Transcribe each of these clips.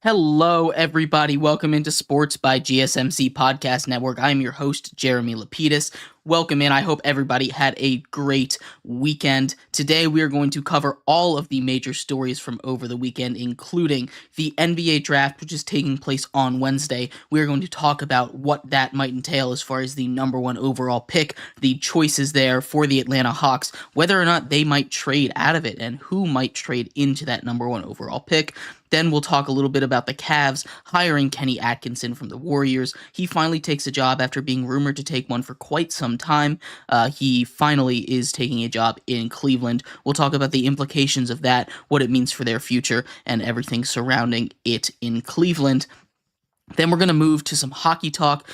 Hello, everybody. Welcome into Sports by GSMC Podcast Network. I am your host, Jeremy Lapidus. Welcome in. I hope everybody had a great weekend. Today, we are going to cover all of the major stories from over the weekend, including the NBA draft, which is taking place on Wednesday. We are going to talk about what that might entail as far as the number one overall pick, the choices there for the Atlanta Hawks, whether or not they might trade out of it, and who might trade into that number one overall pick. Then we'll talk a little bit about the Cavs hiring Kenny Atkinson from the Warriors. He finally takes a job after being rumored to take one for quite some time. He finally is taking a job in Cleveland. We'll talk about the implications of that, what it means for their future, and everything surrounding it in Cleveland. Then we're going to move to some hockey talk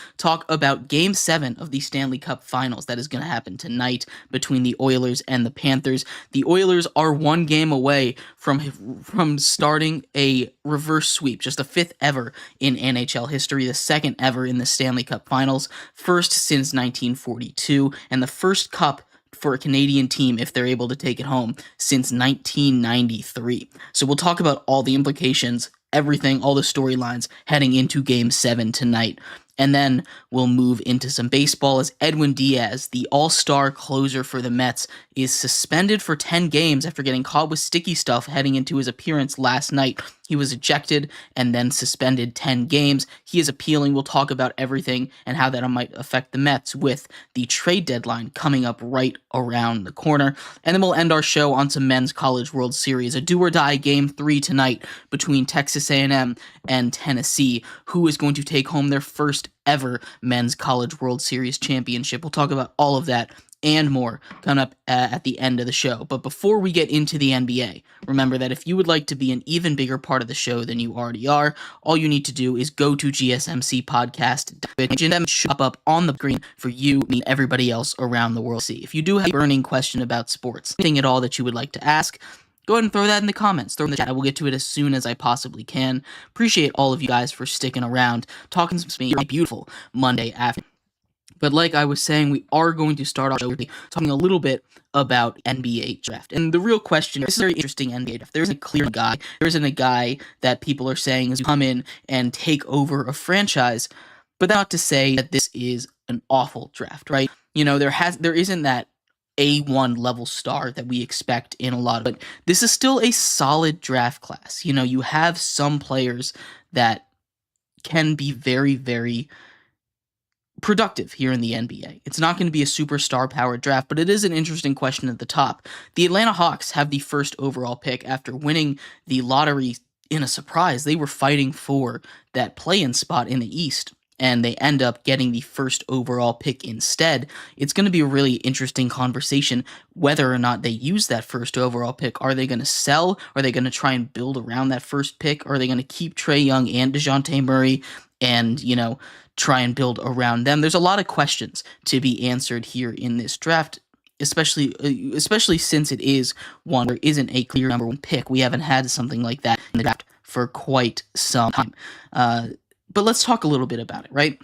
about Game 7 of the Stanley Cup Finals. That is going to happen tonight between the Oilers and the Panthers. The Oilers are one game away from starting a reverse sweep, just the fifth ever in NHL history, the second ever in the Stanley Cup Finals, first since 1942, and the first cup for a Canadian team, if they're able to take it home, since 1993. So we'll talk about all the implications, everything, all the storylines heading into Game 7 tonight. And then we'll move into some baseball as Edwin Diaz, the all-star closer for the Mets, is suspended for 10 games after getting caught with sticky stuff heading into his appearance last night. He was ejected and then suspended 10 games. He is appealing. We'll talk about everything and how that might affect the Mets with the trade deadline coming up right around the corner. And then we'll end our show on some Men's College World Series, a do-or-die Game 3 tonight between Texas A&M and Tennesse, who is going to take home their first ever Men's College World Series championship. We'll talk about all of that and more coming up at the end of the show. But before we get into the NBA, remember that if you would like to be an even bigger part of the show than you already are, all you need to do is go to GSMC Podcast, and them show up on the screen for you and everybody else around the world. See, if you do have a burning question about sports, anything at all that you would like to ask, go ahead and throw that in the comments. Throw in the chat. I will get to it as soon as I possibly can. Appreciate all of you guys for sticking around, talking some to me. Beautiful Monday afternoon. But like I was saying, we are going to start off talking a little bit about NBA draft. And the real question, this is a very interesting NBA draft. There isn't a clear guy. There isn't a guy that people are saying is come in and take over a franchise. But that's not to say that this is an awful draft, right? You know, there isn't that A1 level star that we expect in a lot of, but this is still a solid draft class. You know, you have some players that can be very, very productive here in the NBA. It's not going to be a superstar powered draft, but it is an interesting question at the top. The Atlanta Hawks have the first overall pick after winning the lottery in a surprise. They were fighting for that play-in spot in the East, and they end up getting the first overall pick instead. It's going to be a really interesting conversation whether or not they use that first overall pick. Are they going to sell? Are they going to try and build around that first pick? Are they going to keep Trae Young and DeJounte Murray and, you know, try and build around them? There's a lot of questions to be answered here in this draft, especially since it is one where isn't a clear number one pick. We haven't had something like that in the draft for quite some time. But let's talk a little bit about it, right?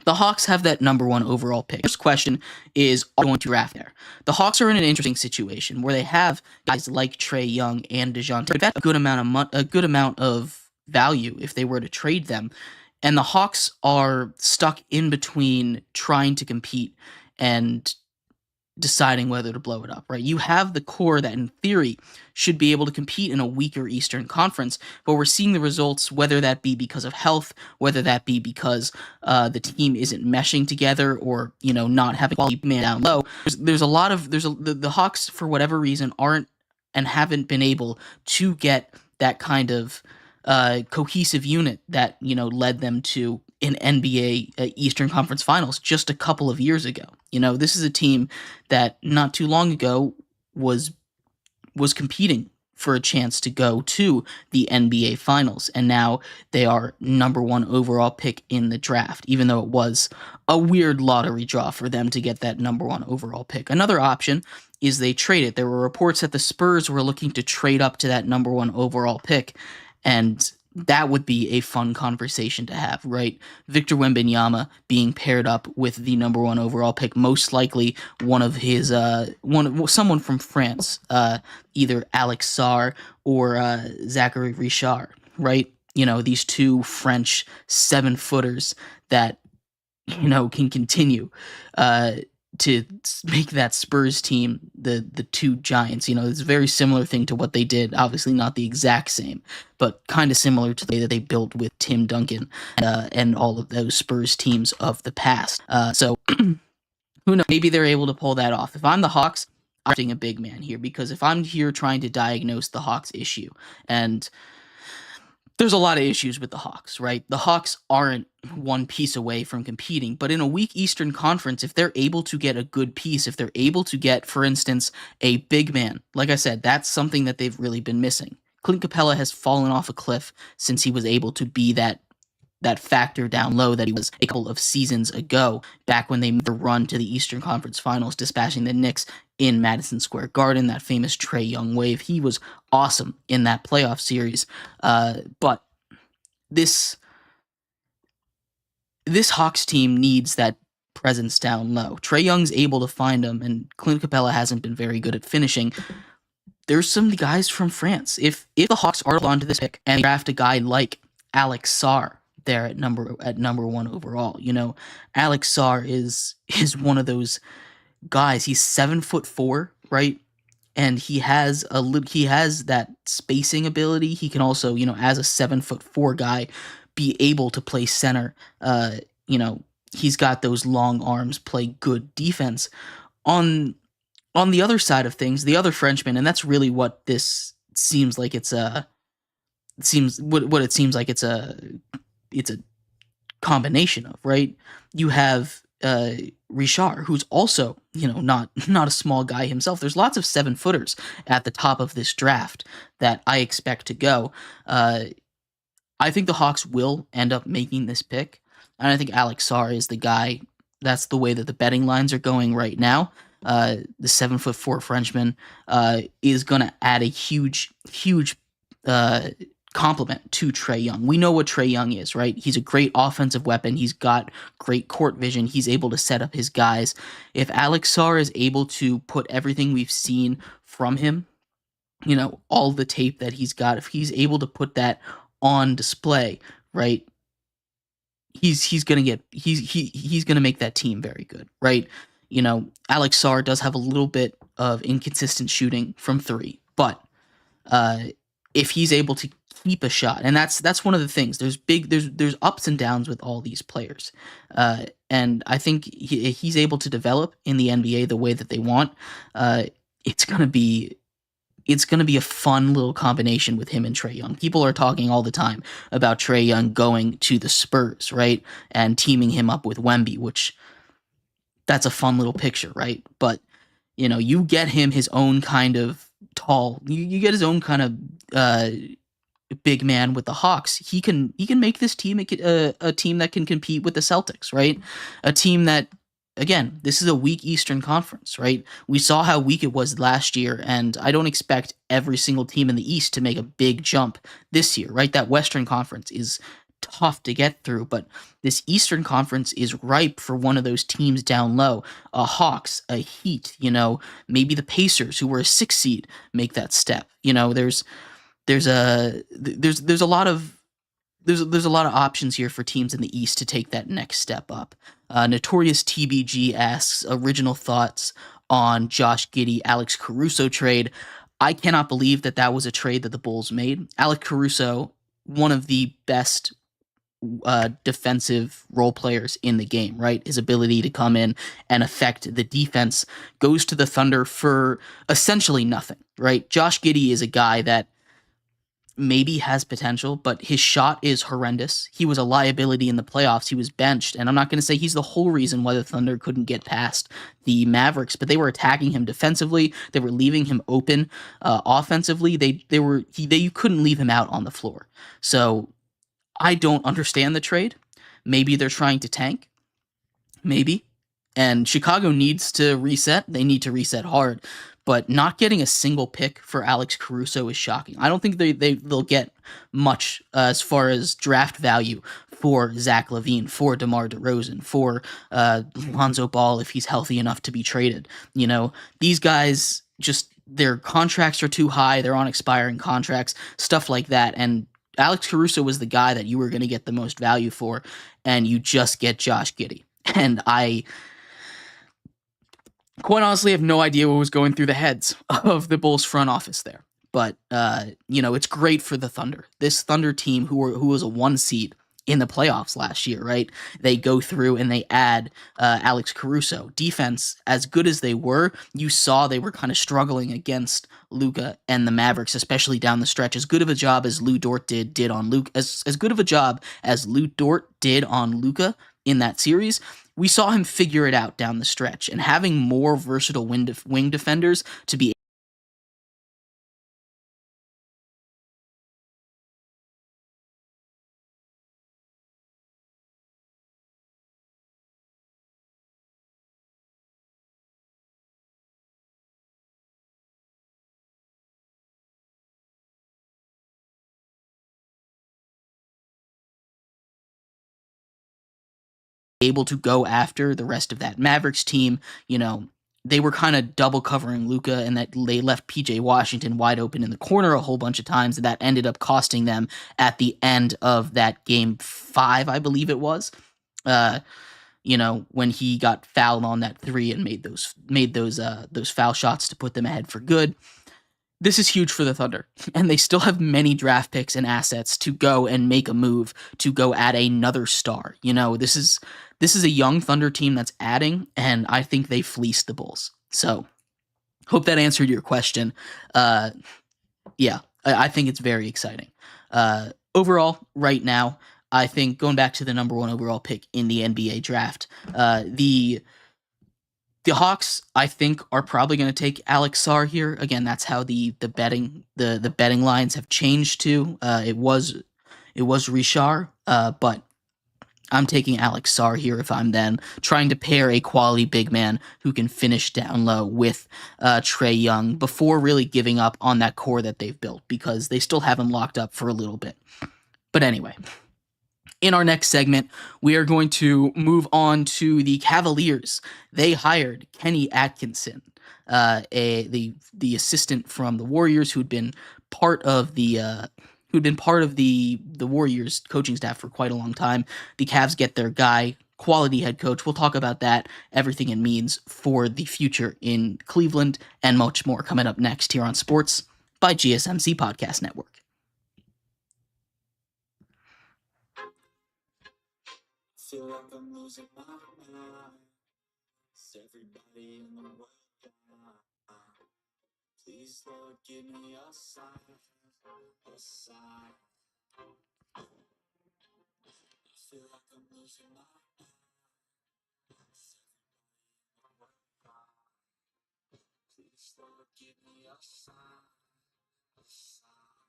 The Hawks have that number one overall pick. First question is, are they going to draft there? The Hawks are in an interesting situation where they have guys like Trae Young and DeJounte. That's a good amount of value if they were to trade them. And the Hawks are stuck in between trying to compete and deciding whether to blow it up, right? You have the core that in theory should be able to compete in a weaker Eastern Conference, but we're seeing the results, whether that be because of health, whether that be because the team isn't meshing together or, you know, not having quality man down low. The Hawks, for whatever reason, aren't and haven't been able to get that kind of cohesive unit that, you know, led them to an NBA Eastern Conference Finals just a couple of years ago. You know, this is a team that not too long ago was competing for a chance to go to the NBA Finals, and now they are number one overall pick in the draft, even though it was a weird lottery draw for them to get that number one overall pick. Another option is they trade it. There were reports that the Spurs were looking to trade up to that number one overall pick, and that would be a fun conversation to have, right? Victor Wembanyama being paired up with the number 1 overall pick, most likely someone from France, either Alex Sarr or Zachary Richard, right? These two French 7-footers that can continue to make that Spurs team the two giants. It's a very similar thing to what they did. Obviously, not the exact same, but kind of similar to the way that they built with Tim Duncan and all of those Spurs teams of the past. So who knows? Maybe they're able to pull that off. If I'm the Hawks, I'm a big man here, because if I'm here trying to diagnose the Hawks issue, and there's a lot of issues with the Hawks, right? The Hawks aren't one piece away from competing, but in a weak Eastern Conference, if they're able to get a good piece, if they're able to get, for instance, a big man, like I said, that's something that they've really been missing. Clint Capella has fallen off a cliff since he was able to be that factor down low that he was a couple of seasons ago, back when they made a run to the Eastern Conference Finals, dispatching the Knicks in Madison Square Garden, that famous Trae Young wave. He was awesome in that playoff series. But this Hawks team needs that presence down low. Trae Young's able to find them, and Clint Capella hasn't been very good at finishing. There's some guys from France. If the Hawks are onto this pick and draft a guy like Alex Sarr there at number 1 overall, Alex Sarr is one of those guys. He's 7'4", right? And he has that spacing ability. He can also, as a 7'4" guy, be able to play center. He's got those long arms, play good defense. On the other side of things, the other Frenchman, and that's really what this seems like. It's a combination of, right? You have Richard, who's also, not a small guy himself. There's lots of 7-footers at the top of this draft that I expect to go. I think the Hawks will end up making this pick, and I think Alex Sarr is the guy. That's the way that the betting lines are going right now. The 7'4" Frenchman is going to add a huge compliment to Trae Young. We know what Trae Young is, right? He's a great offensive weapon. He's got great court vision. He's able to set up his guys. If Alex Sarr is able to put everything we've seen from him, all the tape that he's got, if he's able to put that on display, right, he's gonna make that team very good, right? Alex Sarr does have a little bit of inconsistent shooting from 3, but if he's able to keep a shot, and that's one of the things. There's ups and downs with all these players, and I think he's able to develop in the NBA the way that they want. It's gonna be a fun little combination with him and Trae Young. People are talking all the time about Trae Young going to the Spurs, right, and teaming him up with Wemby, which that's a fun little picture, right? But you get him his own kind of tall. You get his own kind of big man with the Hawks. He can make this team a team that can compete with the Celtics, right? A team that, again, this is a weak Eastern Conference, right? We saw how weak it was last year, and I don't expect every single team in the East to make a big jump this year, right? That Western Conference is tough to get through, but this Eastern Conference is ripe for one of those teams down low. A Hawks, a Heat, maybe the Pacers, who were a 6 seed, make that step. There's a lot of options here for teams in the East to take that next step up. Notorious TBG asks original thoughts on Josh Giddey, Alex Caruso trade. I cannot believe that was a trade that the Bulls made. Alex Caruso, one of the best defensive role players in the game, right? His ability to come in and affect the defense goes to the Thunder for essentially nothing, right? Josh Giddey is a guy that maybe has potential, but his shot is horrendous. He was a liability in the playoffs. He was benched, and I'm not going to say he's the whole reason why the Thunder couldn't get past the Mavericks, but they were attacking him defensively. They were leaving him open offensively. You couldn't leave him out on the floor. So I don't understand the trade. Maybe they're trying to tank. Maybe. And Chicago needs to reset. They need to reset hard. but not getting a single pick for Alex Caruso is shocking. I don't think they'll get much as far as draft value for Zach LaVine, for DeMar DeRozan, for Lonzo Ball if he's healthy enough to be traded. These guys just, their contracts are too high. They're on expiring contracts, stuff like that. And Alex Caruso was the guy that you were going to get the most value for, and you just get Josh Giddey. And I quite honestly have no idea what was going through the heads of the Bulls front office there. But, it's great for the Thunder. This Thunder team, who was a 1 seed in the playoffs last year, right? They go through and they add Alex Caruso. Defense, as good as they were, you saw they were kind of struggling against Luka and the Mavericks, especially down the stretch. As good of a job as Lou Dort did on Luka, as good of a job as Lou Dort did on Luka in that series, we saw him figure it out down the stretch, and having more versatile wing defenders to be able to go after the rest of that Mavericks team. They were kind of double covering Luka, and that they left PJ Washington wide open in the corner a whole bunch of times, and that ended up costing them at the end of that game 5, I believe it was. When he got fouled on that 3 and made those foul shots to put them ahead for good. This is huge for the Thunder, and they still have many draft picks and assets to go and make a move to go add another star. This is a young Thunder team that's adding, and I think they fleeced the Bulls. So, hope that answered your question. Yeah, I think it's very exciting. Overall, right now, I think going back to the number 1 overall pick in the NBA draft, the Hawks, I think, are probably going to take Alex Sarr here. Again, that's how the betting lines have changed to. It was Richard, but I'm taking Alex Sarr here if I'm then trying to pair a quality big man who can finish down low with Trae Young before really giving up on that core that they've built, because they still have him locked up for a little bit. But anyway, in our next segment, we are going to move on to the Cavaliers. They hired Kenny Atkinson, the assistant from the Warriors, who'd been part of the Warriors coaching staff for quite a long time. The Cavs get their guy, quality head coach. We'll talk about that, everything it means for the future in Cleveland, and much more coming up next here on Sports by GSMC Podcast Network. Feel like I'm losing my mind. It's everybody in the world. Please, Lord, give me a sign, a sign. I feel like I'm losing my mind. It's everybody in the world. Please, Lord, give me a sign, a sign.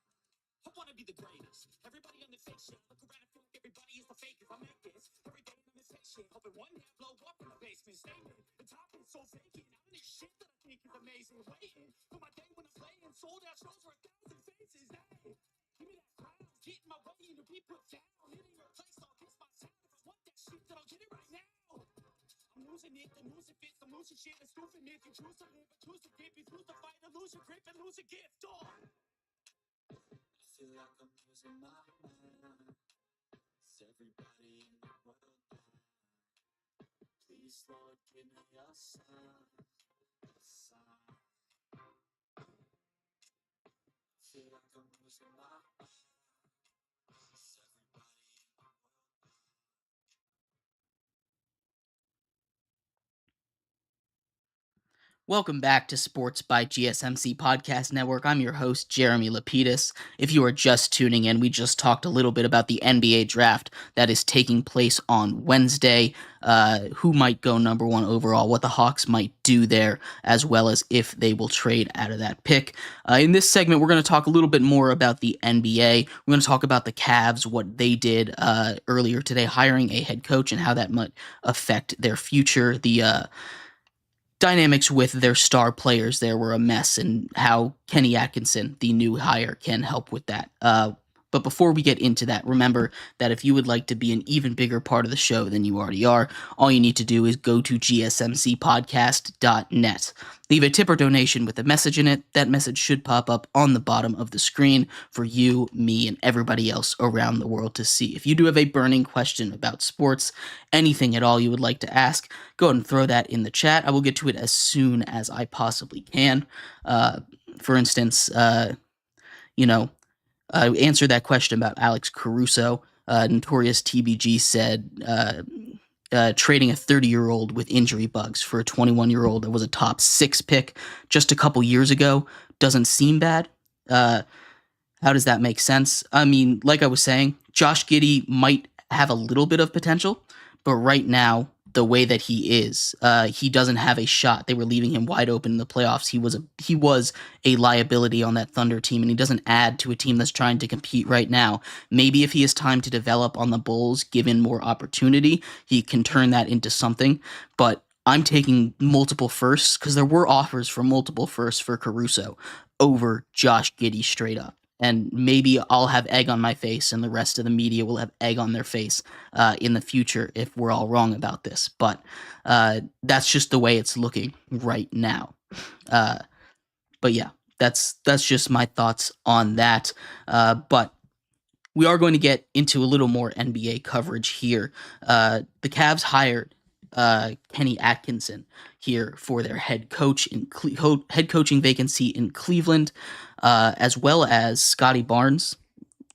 I wanna be the greatest. Everybody on the fake shit. Look around and feel like everybody is the fakest. I make this every day on this fake shit. Hoping one day I blow up in the basement. Statement. The top is so vacant. I'm in this shit that I think is amazing. Waiting for my day when I'm playing. Sold out shows for 1,000 faces. Hey, give me that crown. Get in my way and to be put down. Hitting your place, I'll kiss my sound. If I want that shit, then I'll get it right now. I'm losing it, I'm losing fits, I'm losing shit. It's stupid if you choose to live, but choose to dip. You choose to fight, and lose your grip and lose a gift. I feel like I'm losing my mind. It's everybody in the world now. Please, Lord, give me a sign, a sign. I feel like I'm losing my mind. It's everybody in the world now. Welcome back to Sports by GSMC Podcast Network. I'm your host, Jeremy Lapidus. If you are just tuning in, we just talked a little bit about the NBA draft that is taking place on Wednesday, who might go number 1 overall, what the Hawks might do there, as well as if they will trade out of that pick. In this segment, we're going to talk a little bit more about the NBA. We're going to talk about the Cavs, what they did earlier today, hiring a head coach, and how that might affect their future. dynamics with their star players there were a mess, and how Kenny Atkinson, the new hire, can help with that. But before we get into that, remember that if you would like to be an even bigger part of the show than you already are, all you need to do is go to GSMCPodcast.net. Leave a tip or donation with a message in it. That message should pop up on the bottom of the screen for you, me, and everybody else around the world to see. If you do have a burning question about sports, anything at all you would like to ask, go ahead and throw that in the chat. I will get to it as soon as I possibly can. For instance, answer that question about Alex Caruso. Notorious TBG said trading a 30-year-old with injury bugs for a 21-year-old that was a top 6 pick just a couple years ago doesn't seem bad. How does that make sense? I mean, like I was saying, Josh Giddey might have a little bit of potential, but right now, the way that he is, he doesn't have a shot. They were leaving him wide open in the playoffs. He was a liability on that Thunder team, and he doesn't add to a team that's trying to compete right now. Maybe if he has time to develop on the Bulls, given more opportunity, he can turn that into something. But I'm taking multiple firsts because there were offers for multiple firsts for Caruso over Josh Giddey straight up. And maybe I'll have egg on my face and the rest of the media will have egg on their face in the future if we're all wrong about this. But that's just the way it's looking right now. But yeah, that's just my thoughts on that. But we are going to get into a little more NBA coverage here. The Cavs hired Kenny Atkinson here for their head coaching vacancy in Cleveland, as well as Scotty Barnes,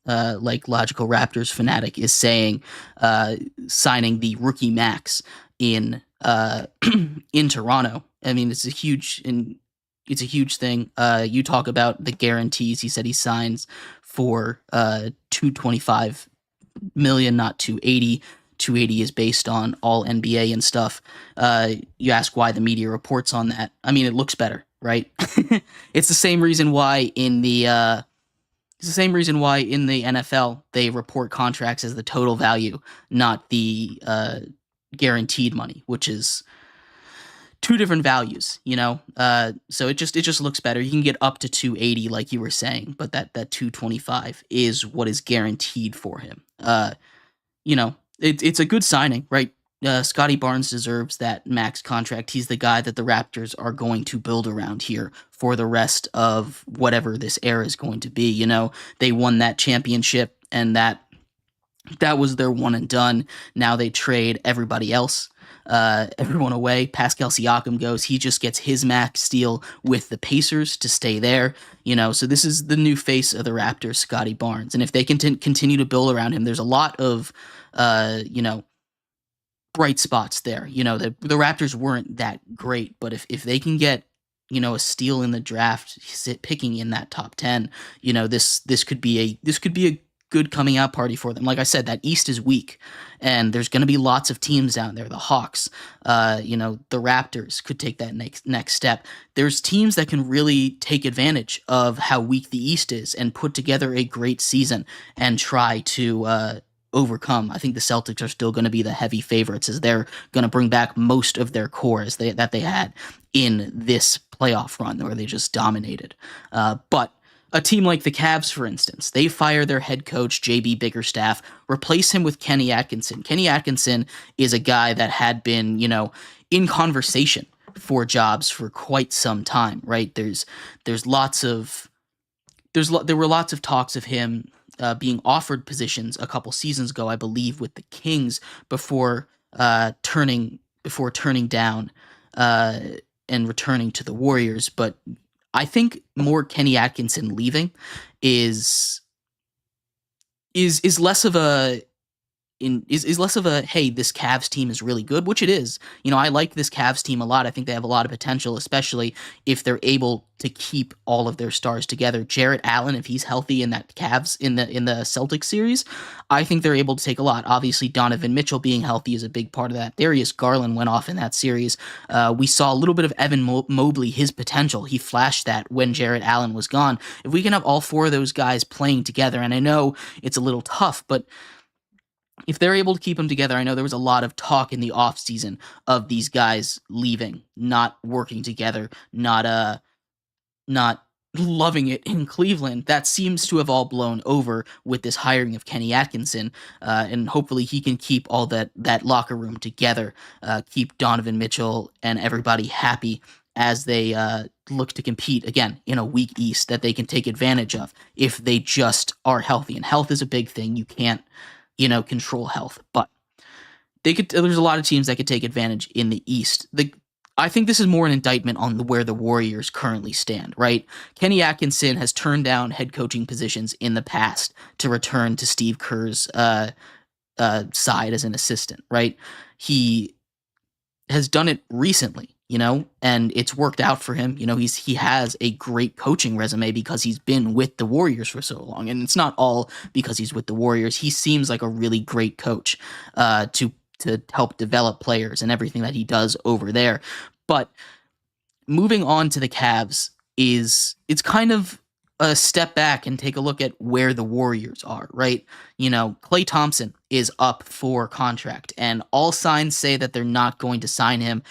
like Logical Raptors fanatic is saying, signing the rookie max in Toronto. I mean, it's a huge thing. You talk about the guarantees. He said he signs for $225 million, not $280. 280 is based on all NBA and stuff. You ask why the media reports on that. I mean, it looks better, right? It's the same reason why in the NFL they report contracts as the total value, not the guaranteed money, which is two different values, so it just looks better. You can get up to 280 like you were saying, but that 225 is what is guaranteed for him. It's a good signing, right? Scotty Barnes deserves that max contract. He's the guy that the Raptors are going to build around here for the rest of whatever this era is going to be. They won that championship, and that was their one and done. Now they trade everybody else, everyone away. Pascal Siakam goes. He just gets his max deal with the Pacers to stay there. So this is the new face of the Raptors, Scotty Barnes. And if they can continue to build around him, there's a lot of bright spots there. The Raptors weren't that great, but if they can get a steal in the draft, picking in that top 10, this could be a good coming out party for them. Like I said, that East is weak, and there's going to be lots of teams down there. The Hawks, the Raptors could take that next step. There's teams that can really take advantage of how weak the East is and put together a great season and try to overcome. I think the Celtics are still going to be the heavy favorites, as they're going to bring back most of their core that they had in this playoff run where they just dominated. But a team like the Cavs, for instance, they fire their head coach, JB Bickerstaff, replace him with Kenny Atkinson. Kenny Atkinson is a guy that had been, in conversation for jobs for quite some time, right? There were lots of talks of him being offered positions a couple seasons ago, I believe, with the Kings before turning down and returning to the Warriors. But I think more Kenny Atkinson leaving is less of a hey, this Cavs team is really good, which it is. I like this Cavs team a lot. I think they have a lot of potential, especially if they're able to keep all of their stars together. Jarrett Allen, if he's healthy in that Cavs in the Celtics series, I think they're able to take a lot. Obviously, Donovan Mitchell being healthy is a big part of that. Darius Garland went off in that series. We saw a little bit of Evan Mobley, his potential. He flashed that when Jarrett Allen was gone. If we can have all four of those guys playing together, and I know it's a little tough, but if they're able to keep them together, I know there was a lot of talk in the offseason of these guys leaving, not working together, not loving it in Cleveland. That seems to have all blown over with this hiring of Kenny Atkinson, and hopefully he can keep all that locker room together, keep Donovan Mitchell and everybody happy as they look to compete again in a weak East that they can take advantage of if they just are healthy. And health is a big thing. You can't, control health, but they could. There's a lot of teams that could take advantage in the East. I think this is more an indictment on where the Warriors currently stand, right? Kenny Atkinson has turned down head coaching positions in the past to return to Steve Kerr's side as an assistant, right? He has done it recently, and it's worked out for him. He has a great coaching resume because he's been with the Warriors for so long, and it's not all because he's with the Warriors. He seems like a really great coach to help develop players and everything that he does over there. But moving on to the Cavs it's kind of a step back and take a look at where the Warriors are, right? Klay Thompson is up for contract, and all signs say that they're not going to sign him.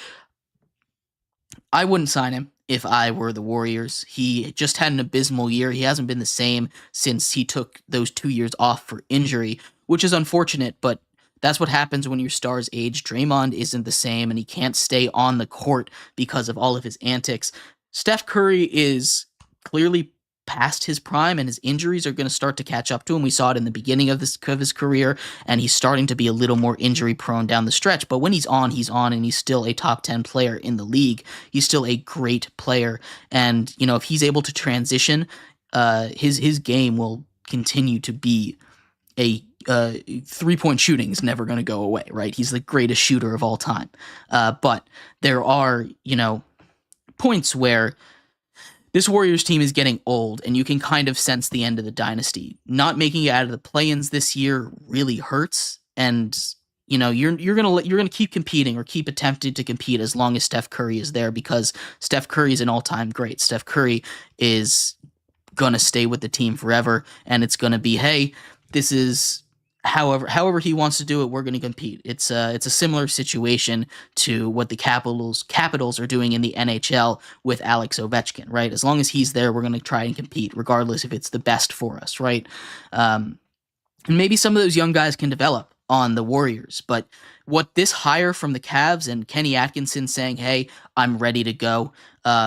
I wouldn't sign him if I were the Warriors. He just had an abysmal year. He hasn't been the same since he took those 2 years off for injury, which is unfortunate, but that's what happens when your stars age. Draymond isn't the same, and he can't stay on the court because of all of his antics. Steph Curry is clearly past his prime, and his injuries are going to start to catch up to him. We saw it in the beginning of his career, and he's starting to be a little more injury prone down the stretch. But when he's on, and he's still a top 10 player in the league. He's still a great player, and if he's able to transition, his game will continue to be a 3-point shooting is never going to go away, right? He's the greatest shooter of all time. But there are, points where this Warriors team is getting old, and you can kind of sense the end of the dynasty. Not making it out of the play-ins this year really hurts, and you're gonna keep competing or keep attempting to compete as long as Steph Curry is there, because Steph Curry is an all-time great. Steph Curry is gonna stay with the team forever, and it's gonna be, hey, this is however he wants to do it, we're going to compete. It's a similar situation to what the Capitals are doing in the NHL with Alex Ovechkin, right? As long as he's there, we're going to try and compete, regardless if it's the best for us, right? And maybe some of those young guys can develop on the Warriors, but what this hire from the Cavs and Kenny Atkinson saying, hey, I'm ready to go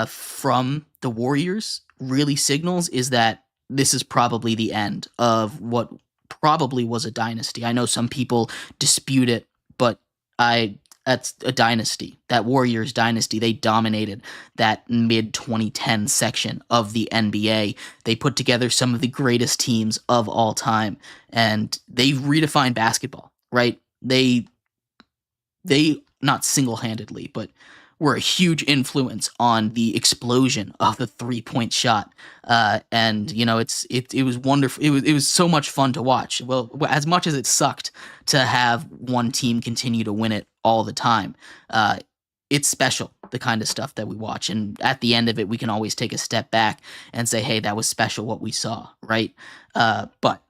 from the Warriors really signals is that this is probably the end of what probably was a dynasty. I know some people dispute it, but that's a dynasty. That Warriors dynasty, they dominated that mid-2010 section of the NBA. They put together some of the greatest teams of all time, and they redefined basketball, right? They not single-handedly, but were a huge influence on the explosion of the 3-point shot. And it was wonderful. It was so much fun to watch. Well, as much as it sucked to have one team continue to win it all the time, it's special, the kind of stuff that we watch. And at the end of it, we can always take a step back and say, hey, that was special what we saw, right? But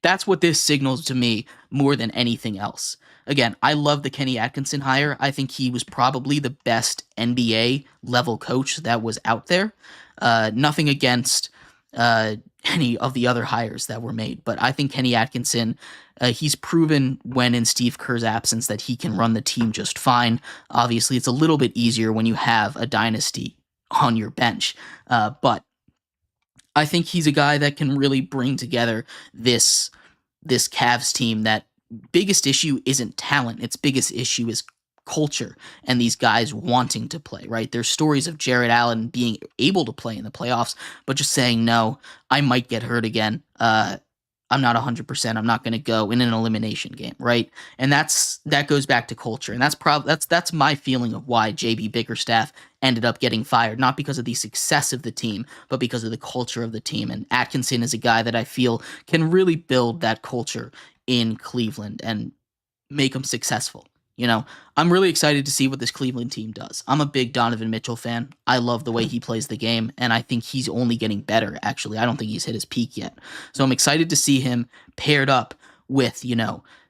that's what this signals to me more than anything else. Again, I love the Kenny Atkinson hire. I think he was probably the best NBA level coach that was out there. Nothing against any of the other hires that were made, but I think Kenny Atkinson, he's proven when in Steve Kerr's absence that he can run the team just fine. Obviously, it's a little bit easier when you have a dynasty on your bench, but I think he's a guy that can really bring together this Cavs team. That biggest issue isn't talent. Its biggest issue is culture and these guys wanting to play, right? There's stories of Jared Allen being able to play in the playoffs, but just saying, no, I might get hurt again. I'm not 100%. I'm not going to go in an elimination game, right? And that goes back to culture. And that's my feeling of why JB Bickerstaff ended up getting fired, not because of the success of the team, but because of the culture of the team. And Atkinson is a guy that I feel can really build that culture in Cleveland and make them successful. I'm really excited to see what this Cleveland team does. I'm a big Donovan Mitchell fan. I love the way he plays the game, and I think he's only getting better, actually. I don't think he's hit his peak yet. So I'm excited to see him paired up with,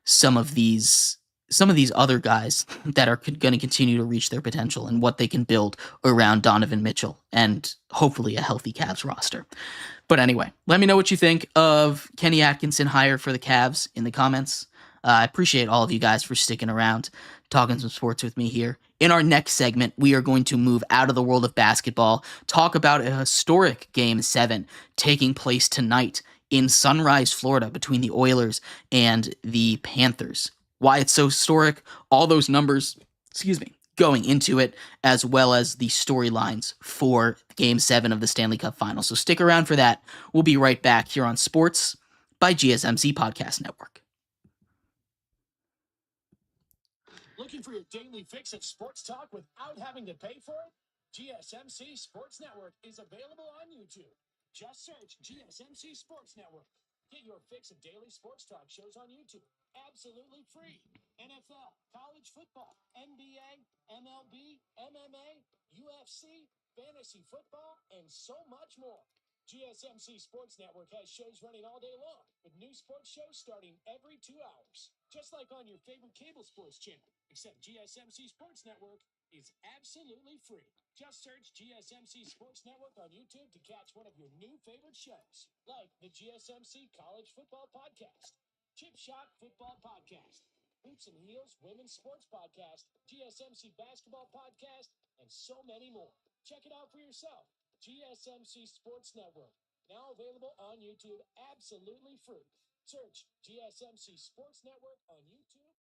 some of these other guys that are going to continue to reach their potential and what they can build around Donovan Mitchell and hopefully a healthy Cavs roster. But anyway, let me know what you think of Kenny Atkinson hire for the Cavs in the comments. I appreciate all of you guys for sticking around, talking some sports with me here. In our next segment, we are going to move out of the world of basketball, talk about a historic Game 7 taking place tonight in Sunrise, Florida, between the Oilers and the Panthers. Why it's so historic, all those numbers, going into it, as well as the storylines for Game 7 of the Stanley Cup Finals. So stick around for that. We'll be right back here on Sports by GSMC Podcast Network. Looking for your daily fix of sports talk without having to pay for it? GSMC Sports Network is available on YouTube. Just search GSMC Sports Network. Get your fix of daily sports talk shows on YouTube. Absolutely free. NFL, college football, NBA, MLB, MMA, UFC, fantasy football, and so much more. GSMC Sports Network has shows running all day long, with new sports shows starting every 2 hours. Just like on your favorite cable sports channel, except GSMC Sports Network is absolutely free. Just search GSMC Sports Network on YouTube to catch one of your new favorite shows, like the GSMC College Football Podcast, Chip Shot Football Podcast, Hoops and Heels Women's Sports Podcast, GSMC Basketball Podcast, and so many more. Check it out for yourself. GSMC Sports Network, now available on YouTube, absolutely free. Search GSMC Sports Network on YouTube.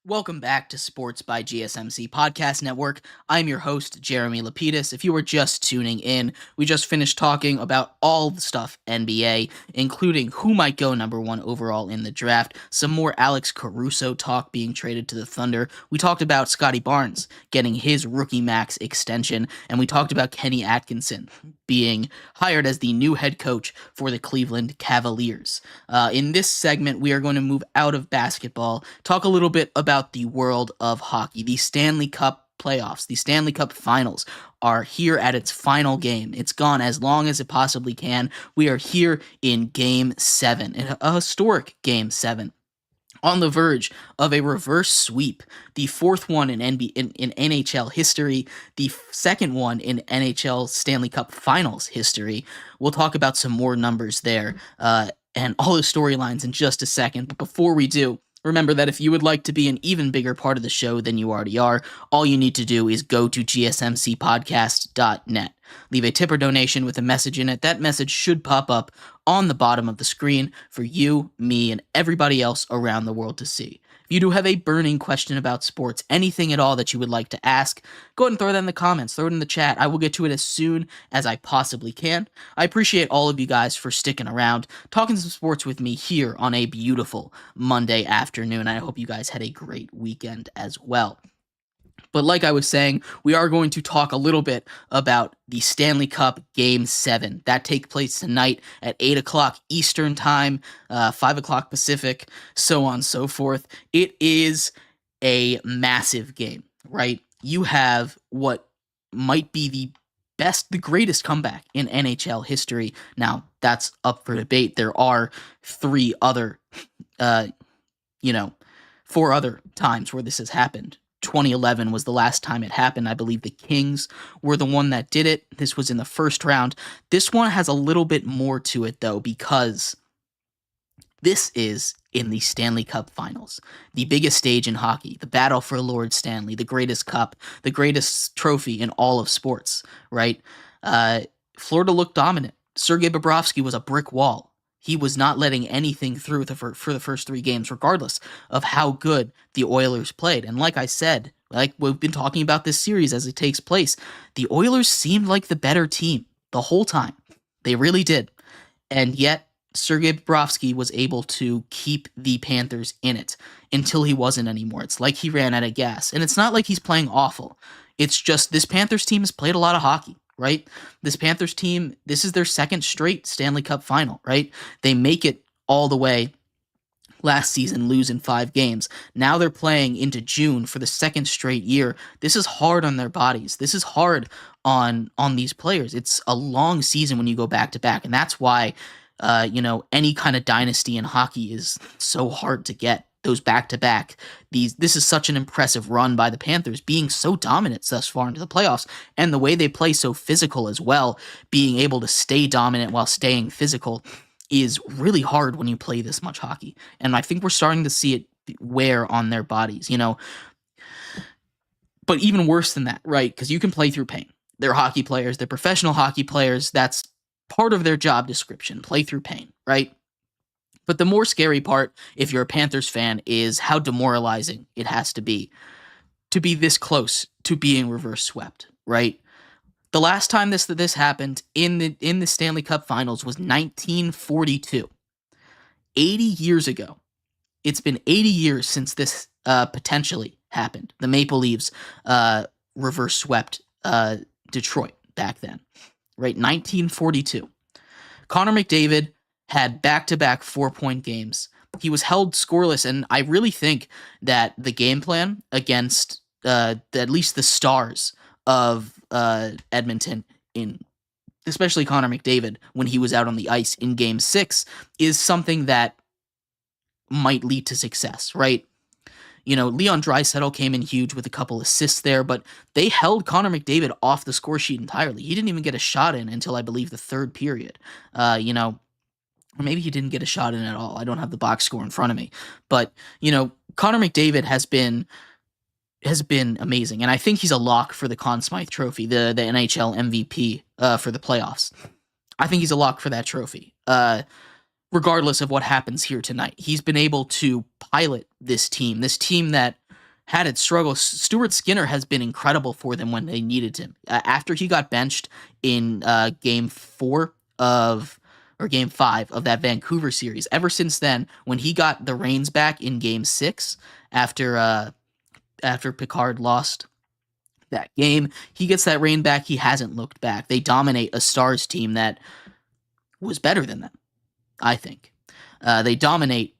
Welcome back to Sports by GSMC Podcast Network. I'm your host, Jeremy Lapidus. If you were just tuning in, we just finished talking about all the stuff NBA, including who might go number 1 overall in the draft, some more Alex Caruso talk being traded to the Thunder. We talked about Scotty Barnes getting his rookie max extension, and we talked about Kenny Atkinson being hired as the new head coach for the Cleveland Cavaliers. In this segment, we are going to move out of basketball, talk a little bit about the world of hockey. The Stanley Cup playoffs, the Stanley Cup finals are here at its final game. It's gone as long as it possibly can. We are here in Game 7, a historic Game 7. On the verge of a reverse sweep, the 4th one in NHL history, the 2nd one in NHL Stanley Cup Finals history. We'll talk about some more numbers there and all the storylines in just a second. But before we do, remember that if you would like to be an even bigger part of the show than you already are, all you need to do is go to gsmcpodcast.net. Leave a tip or donation with a message in it. That message should pop up on the bottom of the screen for you, me, and everybody else around the world to see. If you do have a burning question about sports, anything at all that you would like to ask, go ahead and throw that in the comments, throw it in the chat. I will get to it as soon as I possibly can. I appreciate all of you guys for sticking around, talking some sports with me here on a beautiful Monday afternoon. I hope you guys had a great weekend as well. But like I was saying, we are going to talk a little bit about the Stanley Cup Game 7. That takes place tonight at 8 o'clock Eastern Time, 5 o'clock Pacific, so on and so forth. It is a massive game, right? You have what might be the greatest comeback in NHL history. Now, that's up for debate. There are 4 other times where this has happened. 2011 was the last time it happened. I believe the Kings were the one that did it. This was in the first round. This one has a little bit more to it, though, because this is in the Stanley Cup Finals, the biggest stage in hockey, the battle for Lord Stanley, the greatest cup, the greatest trophy in all of sports, right? Florida looked dominant. Sergei Bobrovsky was a brick wall. He was not letting anything through for the first 3 games, regardless of how good the Oilers played. And like I said, like we've been talking about this series as it takes place, the Oilers seemed like the better team the whole time. They really did. And yet, Sergei Bobrovsky was able to keep the Panthers in it until he wasn't anymore. It's like he ran out of gas. And it's not like he's playing awful. It's just this Panthers team has played a lot of hockey. Right? This Panthers team, this is their 2nd straight Stanley Cup final, right? They make it all the way last season, losing 5 games. Now they're playing into June for the second straight year. This is hard on their bodies. This is hard on these players. It's a long season when you go back to back, and that's why any kind of dynasty in hockey is so hard to get. Those back to back. This is such an impressive run by the Panthers, being so dominant thus far into the playoffs, and the way they play so physical as well. Being able to stay dominant while staying physical is really hard when you play this much hockey. And I think we're starting to see it wear on their bodies, But even worse than that, right? Because you can play through pain. They're hockey players. They're professional hockey players. That's part of their job description, play through pain, right? But the more scary part, if you're a Panthers fan, is how demoralizing it has to be this close to being reverse swept, right? The last time this happened in the Stanley Cup Finals was 1942. 80 years ago. It's been 80 years since this potentially happened. The Maple Leafs reverse swept Detroit back then, right? 1942. Connor McDavid had back-to-back 4-point games. He was held scoreless, and I really think that the game plan against at least the stars of Edmonton, especially Connor McDavid, when he was out on the ice in Game 6, is something that might lead to success, right? Leon Draisaitl came in huge with a couple assists there, but they held Connor McDavid off the score sheet entirely. He didn't even get a shot in until, I believe, the third period. Or maybe he didn't get a shot in at all. I don't have the box score in front of me. But, Connor McDavid has been amazing. And I think he's a lock for the Conn Smythe Trophy, the NHL MVP for the playoffs. I think he's a lock for that trophy. Regardless of what happens here tonight. He's been able to pilot this team that had its struggles. Stuart Skinner has been incredible for them when they needed him. After he got benched in Game 5 of that Vancouver series. Ever since then, when he got the reins back in Game 6, after Picard lost that game, he gets that reign back. He hasn't looked back. They dominate a Stars team that was better than them, I think. They dominate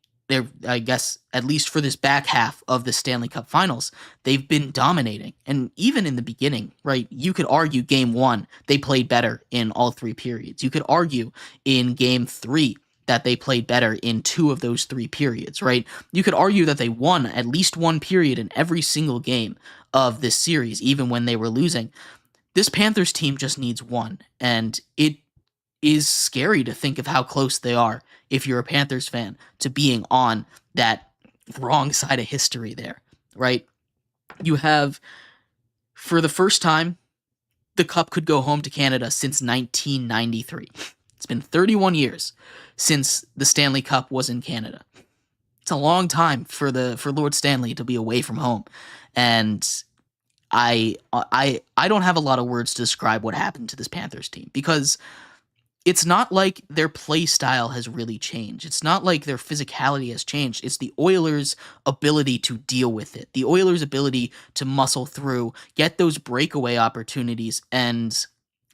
I guess, at least for this back half of the Stanley Cup Finals, they've been dominating. And even in the beginning, right, you could argue Game 1, they played better in all 3 periods. You could argue in Game 3 that they played better in 2 of those 3 periods, right? You could argue that they won at least 1 period in every single game of this series, even when they were losing. This Panthers team just needs 1, and it is scary to think of how close they are, if you're a Panthers fan, to being on that wrong side of history there, right? You have, for the first time, the Cup could go home to Canada since 1993. It's been 31 years since the Stanley Cup was in Canada. It's a long time for Lord Stanley to be away from home, and I don't have a lot of words to describe what happened to this Panthers team, because it's not like their play style has really changed. It's not like their physicality has changed. It's the Oilers' ability to deal with it. The Oilers' ability to muscle through, get those breakaway opportunities. And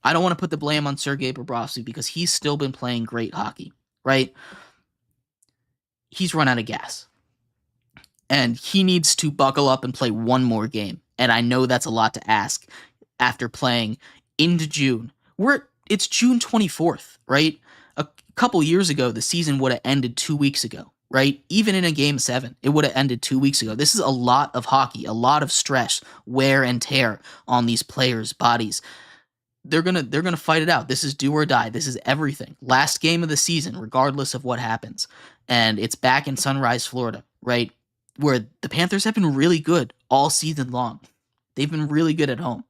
I don't want to put the blame on Sergei Bobrovsky, because he's still been playing great hockey, right? He's run out of gas. And he needs to buckle up and play one more game. And I know that's a lot to ask after playing into June. It's June 24th, right? A couple years ago, the season would have ended 2 weeks ago, right? Even in a Game 7, it would have ended 2 weeks ago. This is a lot of hockey, a lot of stress, wear and tear on these players' bodies. They're gonna fight it out. This is do or die. This is everything. Last game of the season, regardless of what happens. And it's back in Sunrise, Florida, right? Where the Panthers have been really good all season long. They've been really good at home.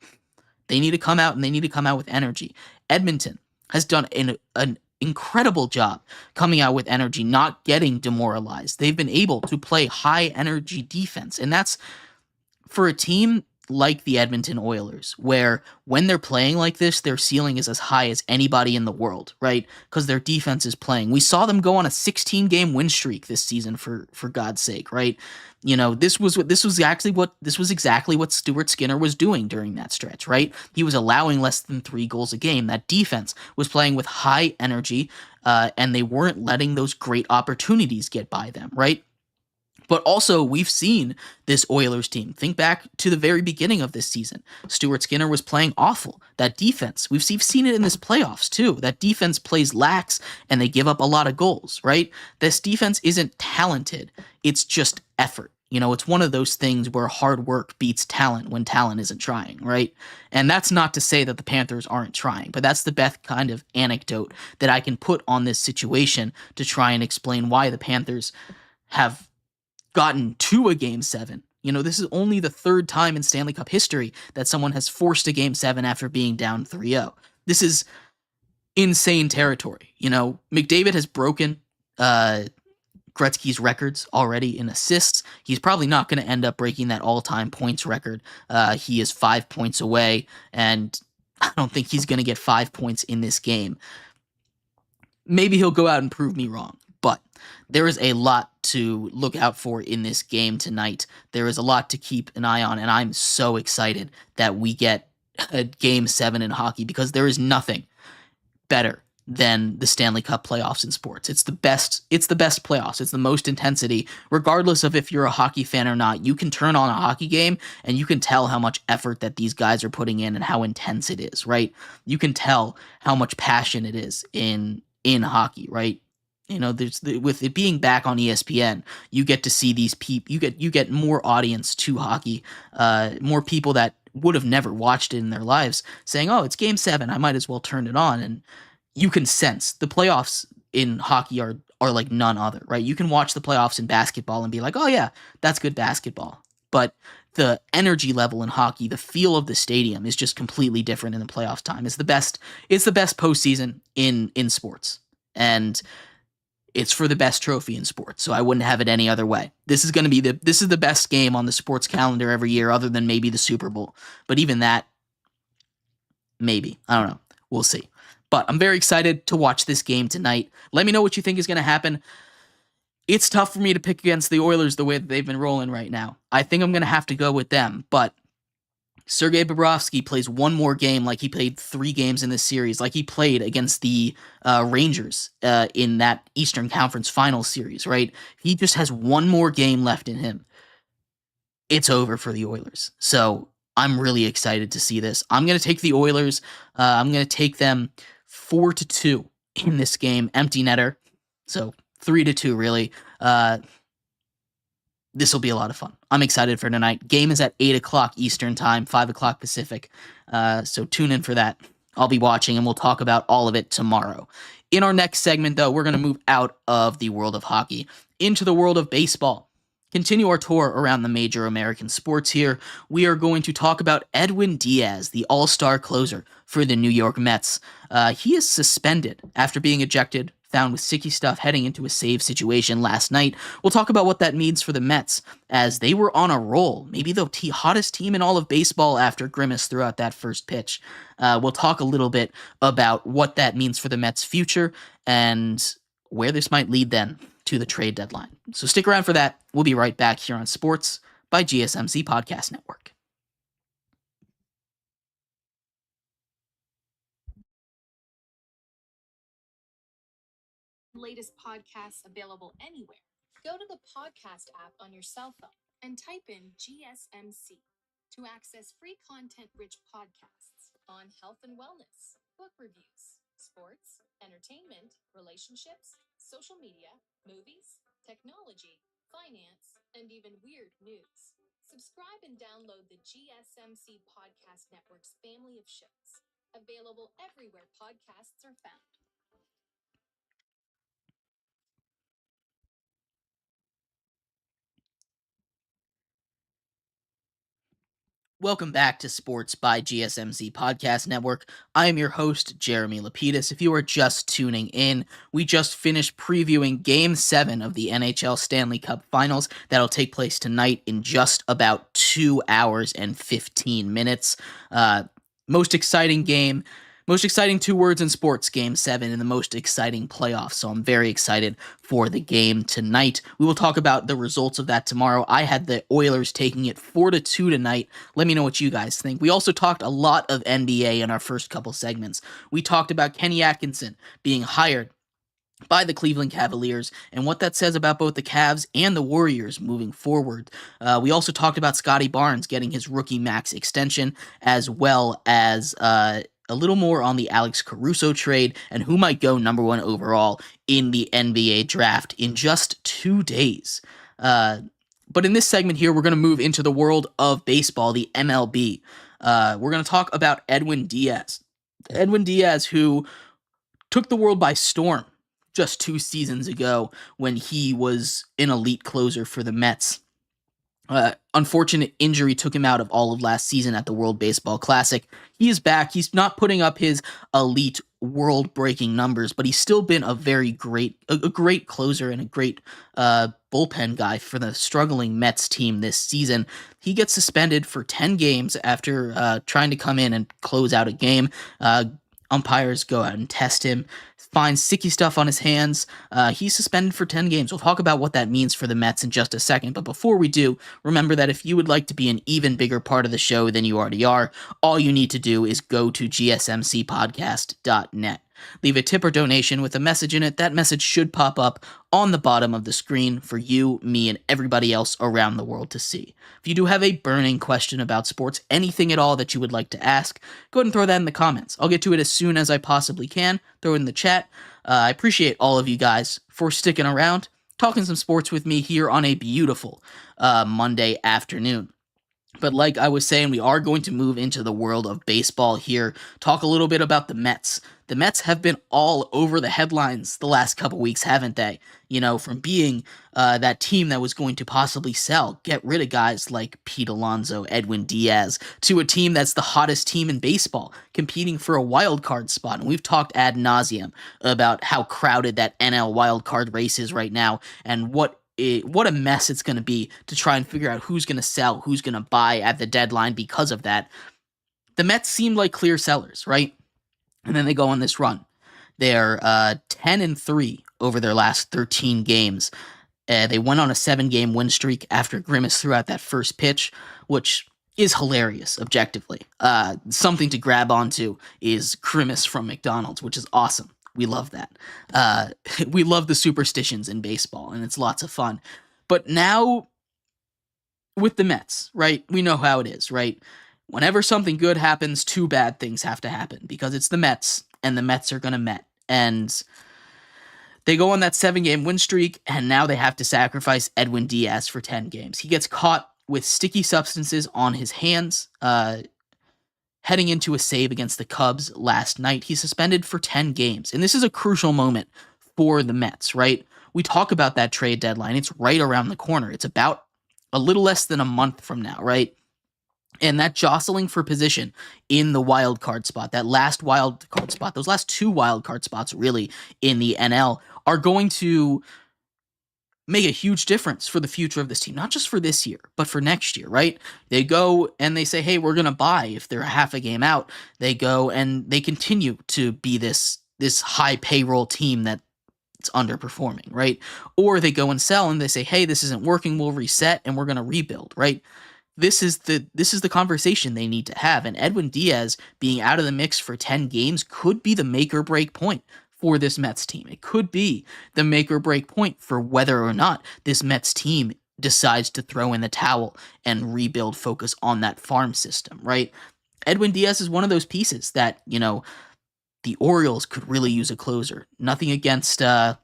They need to come out, and they need to come out with energy. Edmonton has done an incredible job coming out with energy, not getting demoralized. They've been able to play high-energy defense, and that's for a team like the Edmonton Oilers, where when they're playing like this, their ceiling is as high as anybody in the world, right? Because their defense is playing. We saw them go on a 16-game win streak this season, for God's sake, right? This was exactly what Stuart Skinner was doing during that stretch, right? He was allowing less than 3 goals a game. That defense was playing with high energy, and they weren't letting those great opportunities get by them, right? But also, we've seen this Oilers team. Think back to the very beginning of this season. Stuart Skinner was playing awful. That defense, we've seen it in this playoffs too. That defense plays lax and they give up a lot of goals, right? This defense isn't talented. It's just effort. It's one of those things where hard work beats talent when talent isn't trying, right? And that's not to say that the Panthers aren't trying, but that's the best kind of anecdote that I can put on this situation to try and explain why the Panthers have gotten to a Game 7. This is only the third time in Stanley Cup history that someone has forced a Game 7 after being down 3-0. This is insane territory. McDavid has broken Gretzky's records already in assists. He's probably not going to end up breaking that all-time points record. He is 5 points away, and I don't think he's going to get 5 points in this game. Maybe he'll go out and prove me wrong, but there is a lot to look out for in this game tonight. There is a lot to keep an eye on, and I'm so excited that we get a Game 7 in hockey because there is nothing better than the Stanley Cup playoffs in sports. It's the best playoffs. It's the most intensity. Regardless of if you're a hockey fan or not, you can turn on a hockey game and you can tell how much effort that these guys are putting in and how intense it is, right? You can tell how much passion it is in hockey, right? With it being back on ESPN, you get to see these people. You get more audience to hockey, more people that would have never watched it in their lives saying, "Oh, it's Game 7. I might as well turn it on." And you can sense the playoffs in hockey are like none other, right? You can watch the playoffs in basketball and be like, "Oh yeah, that's good basketball." But the energy level in hockey, the feel of the stadium is just completely different in the playoffs time. It's the best postseason in sports. And it's for the best trophy in sports, so I wouldn't have it any other way. This is going to be the best game on the sports calendar every year, other than maybe the Super Bowl. But even that, maybe. I don't know. We'll see. But I'm very excited to watch this game tonight. Let me know what you think is going to happen. It's tough for me to pick against the Oilers the way that they've been rolling right now. I think I'm going to have to go with them, but Sergei Bobrovsky plays one more game like he played 3 games in this series, like he played against the Rangers in that Eastern Conference Finals series, right? He just has one more game left in him. It's over for the Oilers. So I'm really excited to see this. I'm going to take the Oilers. I'm going to take them 4-2 in this game. Empty netter. So 3-2, really. This will be a lot of fun. I'm excited for tonight. Game is at 8 o'clock Eastern time, 5 o'clock Pacific. So tune in for that. I'll be watching, and we'll talk about all of it tomorrow. In our next segment, though, we're going to move out of the world of hockey into the world of baseball. Continue our tour around the major American sports here. We are going to talk about Edwin Diaz, the all-star closer for the New York Mets. He is suspended after being ejected, found with sticky stuff heading into a save situation last night. We'll talk about what that means for the Mets as they were on a roll, maybe the hottest team in all of baseball after Grimace threw out that first pitch. We'll talk a little bit about what that means for the Mets' future and where this might lead then to the trade deadline. So stick around for that. We'll be right back here on Sports by GSMC Podcast Network. Latest podcasts available anywhere. Go to the podcast app on your cell phone and type in GSMC to access free content-rich podcasts on health and wellness, book reviews, sports, entertainment, relationships, social media, movies, technology, finance, and even weird news. Subscribe and download the GSMC Podcast Network's family of shows, available everywhere podcasts are found. Welcome back to Sports by GSMC Podcast Network. I am your host, Jeremy Lapidus. If you are just tuning in, we just finished previewing Game 7 of the NHL Stanley Cup Finals. That'll take place tonight in just about 2 hours and 15 minutes. Most exciting game. Most exciting 2 words in sports, Game 7, and the most exciting playoffs. So I'm very excited for the game tonight. We will talk about the results of that tomorrow. I had the Oilers taking it 4-2 tonight. Let me know what you guys think. We also talked a lot of NBA in our first couple segments. We talked about Kenny Atkinson being hired by the Cleveland Cavaliers, and what that says about both the Cavs and the Warriors moving forward. We also talked about Scotty Barnes getting his rookie max extension, as well as a little more on the Alex Caruso trade and who might go number 1 overall in the NBA draft in just 2 days. But in this segment here, we're going to move into the world of baseball, the MLB. We're going to talk about Edwin Diaz. Edwin Diaz, who took the world by storm just 2 seasons ago when he was an elite closer for the Mets. Unfortunate injury took him out of all of last season at the World Baseball Classic. He is back. He's not putting up his elite world-breaking numbers, but he's still been a great closer and a great bullpen guy for the struggling Mets team this season. He gets suspended for 10 games after trying to come in and close out a game. Umpires go out and test him, find sticky stuff on his hands. He's suspended for 10 games. We'll talk about what that means for the Mets in just a second. But before we do, remember that if you would like to be an even bigger part of the show than you already are, all you need to do is go to GSMCPodcast.net. Leave a tip or donation with a message in it. That message should pop up on the bottom of the screen for you, me, and everybody else around the world to see. If you do have a burning question about sports, anything at all that you would like to ask, go ahead and throw that in the comments. I'll get to it as soon as I possibly can. Throw it in the chat. I appreciate all of you guys for sticking around, talking some sports with me here on a beautiful Monday afternoon. But like I was saying, we are going to move into the world of baseball here, talk a little bit about the Mets. The Mets have been all over the headlines the last couple weeks, haven't they? You know, from being that team that was going to possibly get rid of guys like Pete Alonso, Edwin Diaz, to a team that's the hottest team in baseball, competing for a wild card spot. And we've talked ad nauseum about how crowded that NL wild card race is right now, and what a mess it's going to be to try and figure out who's going to sell, who's going to buy at the deadline because of that. The Mets seemed like clear sellers, right? And then they go on this run. They're 10-3 over their last 13 games. They went on a 7-game win streak after Grimace threw out that first pitch, which is hilarious, objectively. Something to grab onto is Grimace from McDonald's, which is awesome. We love that. We love the superstitions in baseball, and it's lots of fun. But now, with the Mets, right, we know how it is, right? Whenever something good happens, 2 bad things have to happen, because it's the Mets, and the Mets are going to Met. And they go on that 7-game win streak, and now they have to sacrifice Edwin Diaz for 10 games. He gets caught with sticky substances on his hands, heading into a save against the Cubs last night. He's suspended for 10 games. And this is a crucial moment for the Mets, right? We talk about that trade deadline. It's right around the corner. It's about a little less than a month from now, right? And that jostling for position in the wild card spot, that last wild card spot, those last 2 wild card spots really in the NL are going to make a huge difference for the future of this team, not just for this year, but for next year, right? They go and they say, hey, we're going to buy if they're half a game out. They go and they continue to be this high payroll team that's underperforming, right? Or they go and sell and they say, hey, this isn't working, we'll reset and we're going to rebuild, right? This is the conversation they need to have, and Edwin Diaz being out of the mix for 10 games could be the make or break point for this Mets team. It could be the make or break point for whether or not this Mets team decides to throw in the towel and rebuild, focus on that farm system, right? Edwin Diaz is one of those pieces that, you know, the Orioles could really use a closer. Nothing against Craig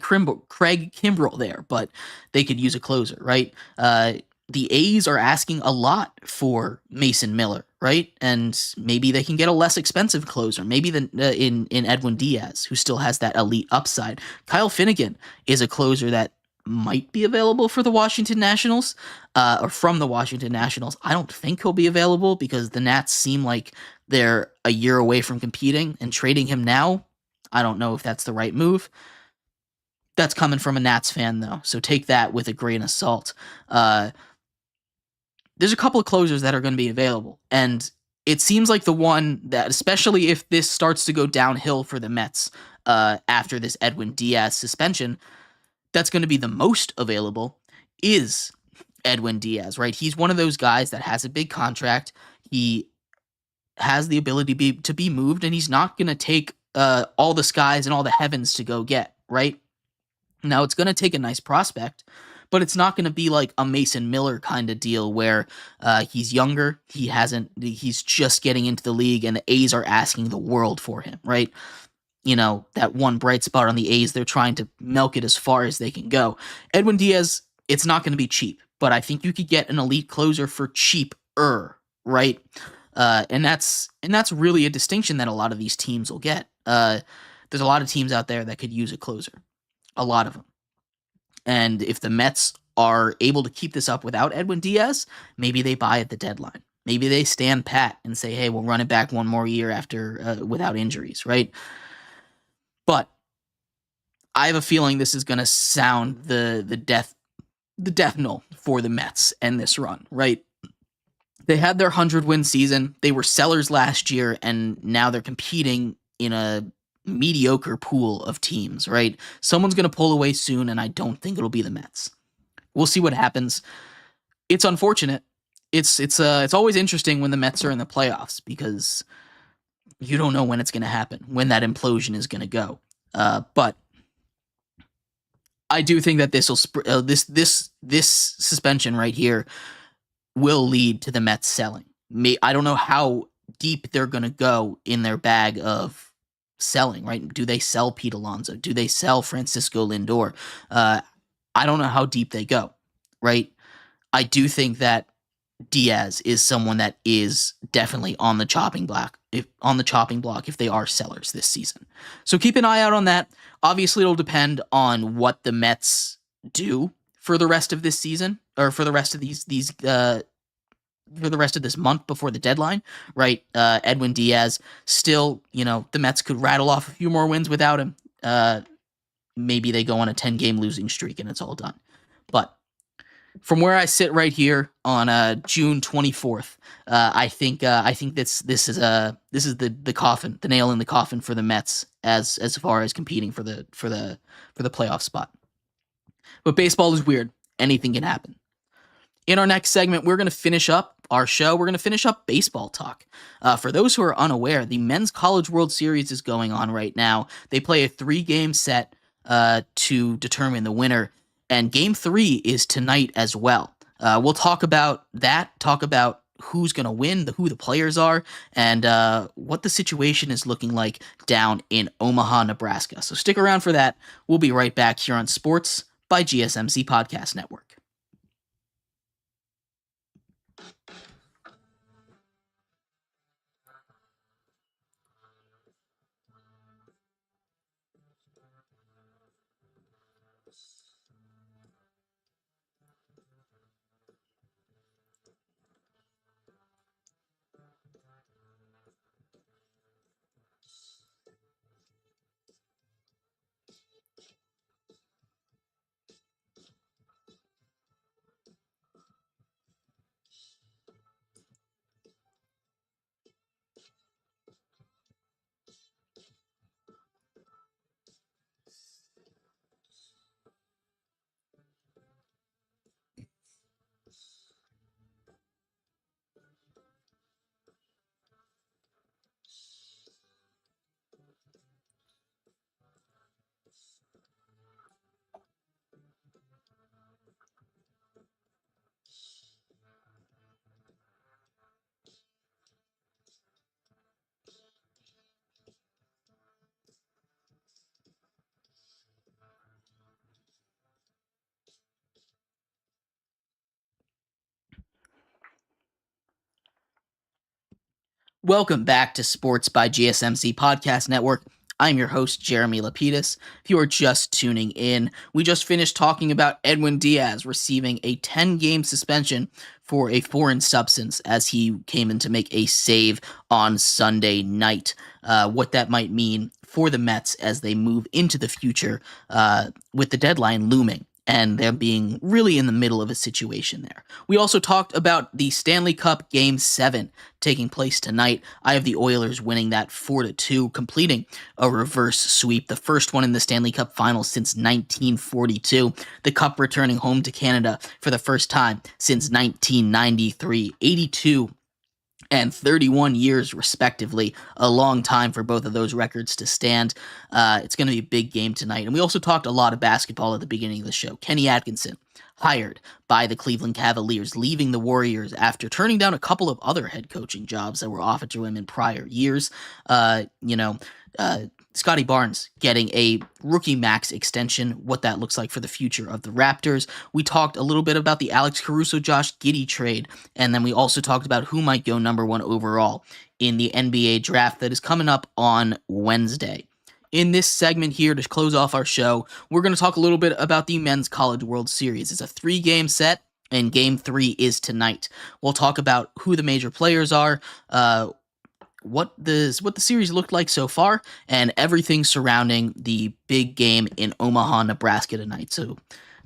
Kimbrell there, but they could use a closer, right? The A's are asking a lot for Mason Miller, right? And maybe they can get a less expensive closer, maybe in Edwin Diaz, who still has that elite upside. Kyle Finnegan is a closer that might be available for the Washington Nationals, or from the Washington Nationals. I don't think he'll be available because the Nats seem like they're a year away from competing, and trading him now, I don't know if that's the right move. That's coming from a Nats fan, though, so take that with a grain of salt. There's a couple of closers that are going to be available, and it seems like the one that, especially if this starts to go downhill for the Mets after this Edwin Diaz suspension, that's going to be the most available is Edwin Diaz, right? He's one of those guys that has a big contract. He has the ability to be moved, and he's not going to take all the skies and all the heavens to go get, right? Now, it's going to take a nice prospect, but it's not going to be like a Mason Miller kind of deal where he's younger, he's just getting into the league, and the A's are asking the world for him, right? You know, that one bright spot on the A's, they're trying to milk it as far as they can go. Edwin Diaz, it's not going to be cheap, but I think you could get an elite closer for cheaper, right? And that's really a distinction that a lot of these teams will get. There's a lot of teams out there that could use a closer, a lot of them. And if the Mets are able to keep this up without Edwin Diaz, maybe they buy at the deadline. Maybe they stand pat and say, hey, we'll run it back one more year after without injuries, right? But I have a feeling this is going to sound the death knell for the Mets and this run, right? They had their 100-win season. They were sellers last year, and now they're competing in a mediocre pool of teams, right? Someone's going to pull away soon, and I don't think it'll be the Mets. We'll see what happens. It's unfortunate. It's always interesting when the Mets are in the playoffs because you don't know when it's going to happen, when that implosion is going to go. But I do think that this suspension right here will lead to the Mets selling. I don't know how deep they're going to go in their bag of selling, right? Do they sell Pete Alonso? Do they sell Francisco Lindor? I don't know how deep they go, right? I do think that Diaz is someone that is definitely on the chopping block if they are sellers this season. So keep an eye out on that. Obviously, it'll depend on what the Mets do for the rest of this season, or for the rest of for the rest of this month before the deadline, right? Edwin Diaz, still, the Mets could rattle off a few more wins without him. Maybe they go on a 10-game losing streak and it's all done. But from where I sit right here on June 24th, I think this is the coffin, the nail in the coffin for the Mets as far as competing for the playoff spot. But baseball is weird. Anything can happen. In our next segment, we're going to finish up our show. We're going to finish up baseball talk. For those who are unaware, the Men's College World Series is going on right now. They play a 3-game set to determine the winner, and Game 3 is tonight as well. We'll talk about that, talk about who's going to win, who the players are, and what the situation is looking like down in Omaha, Nebraska. So stick around for that. We'll be right back here on Sports by GSMC Podcast Network. Welcome back to Sports by GSMC Podcast Network. I'm your host, Jeremy Lapidus. If you are just tuning in, we just finished talking about Edwin Diaz receiving a 10-game suspension for a foreign substance as he came in to make a save on Sunday night. What that might mean for the Mets as they move into the future with the deadline looming and them being really in the middle of a situation there. We also talked about the Stanley Cup Game 7 taking place tonight. I have the Oilers winning that 4-2, completing a reverse sweep, the first one in the Stanley Cup Finals since 1942. The Cup returning home to Canada for the first time since 1993. and 31 years, respectively. A long time for both of those records to stand. It's going to be a big game tonight. And we also talked a lot of basketball at the beginning of the show. Kenny Atkinson, hired by the Cleveland Cavaliers, leaving the Warriors after turning down a couple of other head coaching jobs that were offered to him in prior years. Scotty Barnes getting a rookie max extension, what that looks like for the future of the Raptors. We talked a little bit about the Alex Caruso-Josh Giddey trade, and then we also talked about who might go number 1 overall in the NBA draft that is coming up on Wednesday. In this segment here, to close off our show, we're going to talk a little bit about the Men's College World Series. It's a 3-game set, and Game 3 is tonight. We'll talk about who the major players are, what the series looked like so far, and everything surrounding the big game in Omaha, Nebraska tonight.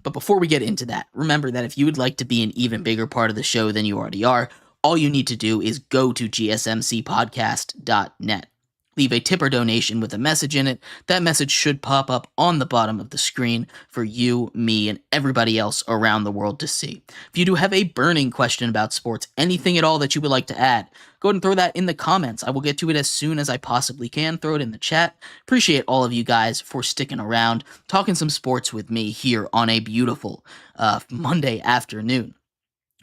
But before we get into that, remember that if you would like to be an even bigger part of the show than you already are, all you need to do is go to GSMCPodcast.net. Leave a tip or donation with a message in it. That message should pop up on the bottom of the screen for you, me, and everybody else around the world to see. If you do have a burning question about sports, anything at all that you would like to add, go ahead and throw that in the comments. I will get to it as soon as I possibly can. Throw it in the chat. Appreciate all of you guys for sticking around, talking some sports with me here on a beautiful Monday afternoon.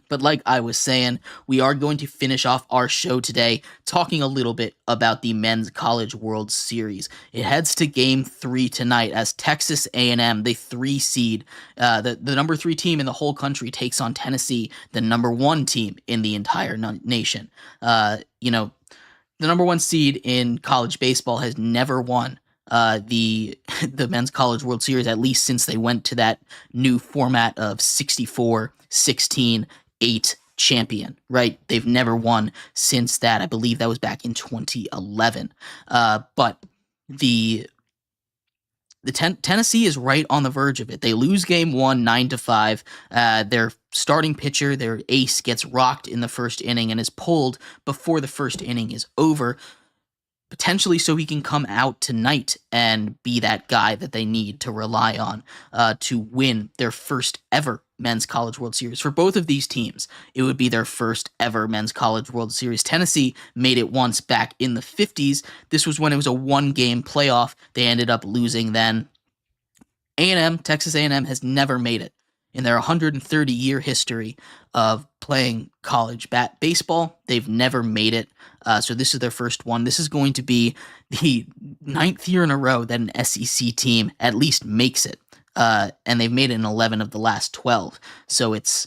But like I was saying, we are going to finish off our show today talking a little bit about the Men's College World Series. It heads to Game 3 tonight as Texas A&M, the 3 seed, the number 3 team in the whole country, takes on Tennessee, the number 1 team in the entire nation. The number 1 seed in college baseball has never won the Men's College World Series, at least since they went to that new format of 64, 16, 8 champion, right? They've never won since that. I believe that was back in 2011. But Tennessee is right on the verge of it. They lose Game 1, 9-5. Their starting pitcher, their ace, gets rocked in the first inning and is pulled before the first inning is over, potentially so he can come out tonight and be that guy that they need to rely on to win their first ever Men's College World Series. For both of these teams, it would be their first ever Men's College World Series. Tennessee made it once back in the 50s. This was when it was a 1-game playoff. They ended up losing then. Texas A&M has never made it. In their 130-year history of playing college baseball, they've never made it. So this is their first one. This is going to be the 9th year in a row that an SEC team at least makes it. And they've made it in 11 of the last 12. So it's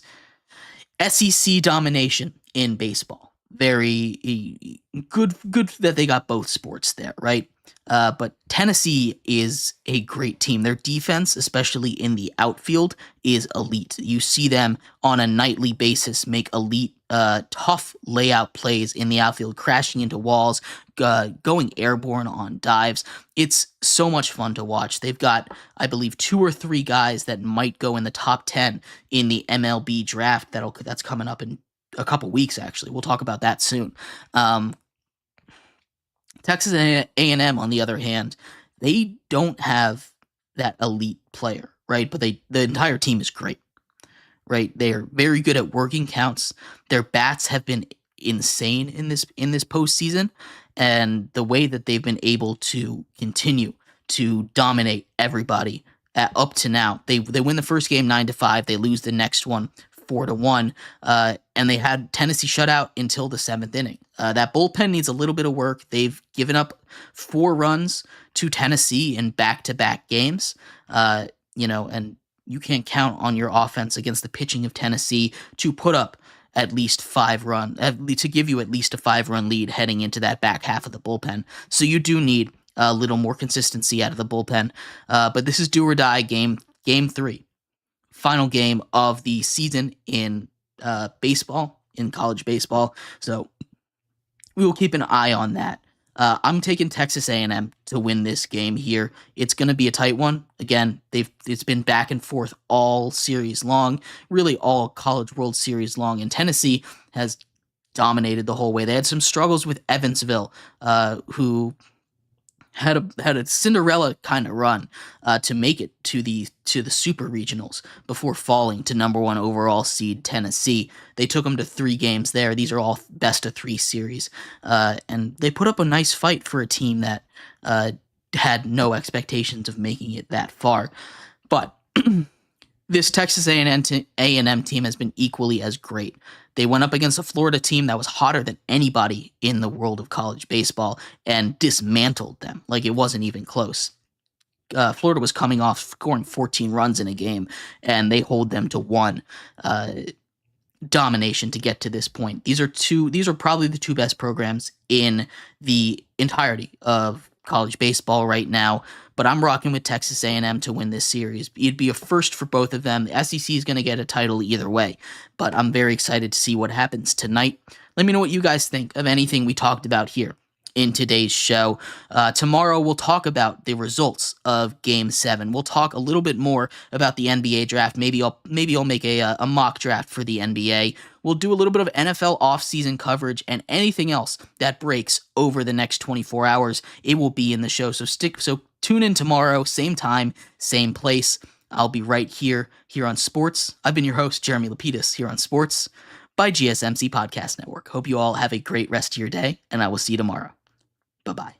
SEC domination in baseball. Very good that they got both sports there, right? But Tennessee is a great team. Their defense, especially in the outfield, is elite. You see them on a nightly basis make elite, tough layout plays in the outfield, crashing into walls, going airborne on dives. It's so much fun to watch. They've got, I believe, 2 or 3 guys that might go in the top 10 in the MLB draft that's coming up in a couple weeks, actually. We'll talk about that soon. Texas A&M, on the other hand, they don't have that elite player, right? But the entire team is great, right? They are very good at working counts. Their bats have been insane in this postseason, and the way that they've been able to continue to dominate everybody up to now. They win the first game 9-5. They lose the next one 4-1, and they had Tennessee shut out until the 7th inning. That bullpen needs a little bit of work. They've given up 4 runs to Tennessee in back-to-back games, and you can't count on your offense against the pitching of Tennessee to put up at least 5 run, to give you at least a 5-run lead heading into that back half of the bullpen. So you do need a little more consistency out of the bullpen. But this is do or die game 3. Final game of the season in baseball, in college baseball. So we will keep an eye on that. I'm taking Texas A&M to win this game here. It's going to be a tight one. Again, it's been back and forth all series long, really all College World Series long, and Tennessee has dominated the whole way. They had some struggles with Evansville, who had a Cinderella kind of run to make it to the super regionals before falling to number 1 overall seed Tennessee. They took them to 3 games there. These are all best of 3 series, and they put up a nice fight for a team that had no expectations of making it that far. But this Texas A&M team has been equally as great. They went up against a Florida team that was hotter than anybody in the world of college baseball and dismantled them like it wasn't even close. Florida was coming off scoring 14 runs in a game, and they hold them to 1 domination to get to this point. These are probably the 2 best programs in the entirety of college baseball right now, but I'm rocking with Texas A&M to win this series. It'd be a first for both of them. The SEC is going to get a title either way, but I'm very excited to see what happens tonight. Let me know what you guys think of anything we talked about here in today's show. Tomorrow we'll talk about the results of Game 7. We'll talk a little bit more about the NBA draft. Maybe I'll make a mock draft for the NBA. We'll do a little bit of NFL offseason coverage and anything else that breaks over the next 24 hours. It will be in the show. So tune in tomorrow, same time, same place. I'll be right here on Sports. I've been your host, Jeremy Lapidus, here on Sports by GSMC Podcast Network. Hope you all have a great rest of your day, and I will see you tomorrow. Bye-bye.